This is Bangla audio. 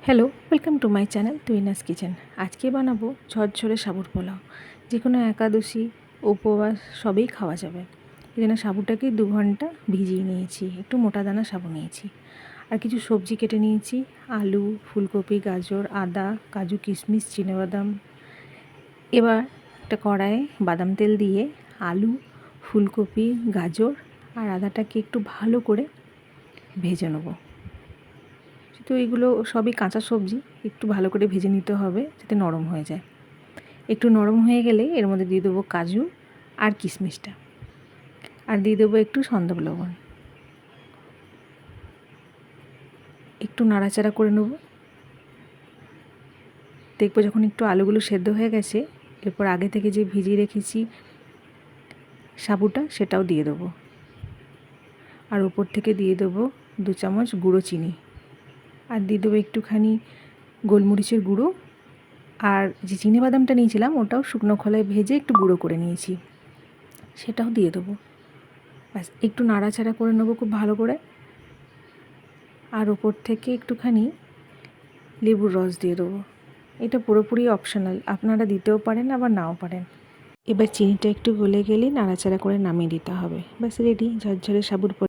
Hello, welcome to my channel তুইনাস কিচেন। আজকে বানাবো ঝরঝরে সাবুর পোলাও। যে কোনো একাদশী, উপবাস সবই খাওয়া যাবে। এই জন্য সাবুটাকে 2 ঘন্টা ভিজিয়ে নিয়েছি। একটু মোটা দানা সাবু নিয়েছি। আর কিছু সবজি কেটে নিয়েছি, আলু, ফুলকপি, গাজর, আদা, কাজু, কিশমিশ, চিনেবাদাম। এবার একটা কড়াইয়ে বাদাম তেল দিয়ে আলু, ফুলকপি, গাজর আর আদাটাকে একটু ভালো করে ভেজে নেবো। তো এগুলো সবই কাঁচা সবজি, একটু ভালো করে ভেজে নিতে হবে যাতে নরম হয়ে যায়। একটু নরম হয়ে গেলে এর মধ্যে দিয়ে দেবো কাজু আর কিশমিশটা, আর দিয়ে দেবো একটু সন্দেব লবণ। একটু নাড়াচাড়া করে নেব। দেখবো যখন একটু আলুগুলো সেদ্ধ হয়ে গেছে, এরপর আগে থেকে যে ভিজিয়ে রেখেছি সাবুটা সেটাও দিয়ে দেবো। আর ওপর থেকে দিয়ে দেবো 2 চামচ গুঁড়ো চিনি, আর দিয়ে দেবো একটুখানি গোলমরিচের গুঁড়ো। আর যে চিনেবাদামটা নিয়েছিলাম ওটাও শুকনো খোলায় ভেজে একটু গুঁড়ো করে নিয়েছি, সেটাও দিয়ে দেবো। ব্যাস একটু নাড়াচাড়া করে নেবো খুব ভালো করে। আর ওপর থেকে একটুখানি লেবুর রস দিয়ে দেবো। এটা পুরোপুরি অপশনাল, আপনারা দিতেও পারেন আবার নাও পারেন। এবার চিনিটা একটু গলে গেলেই নাড়াচাড়া করে নামিয়ে দিতে হবে। ব্যাস রেডি ঝরঝরে সাবুর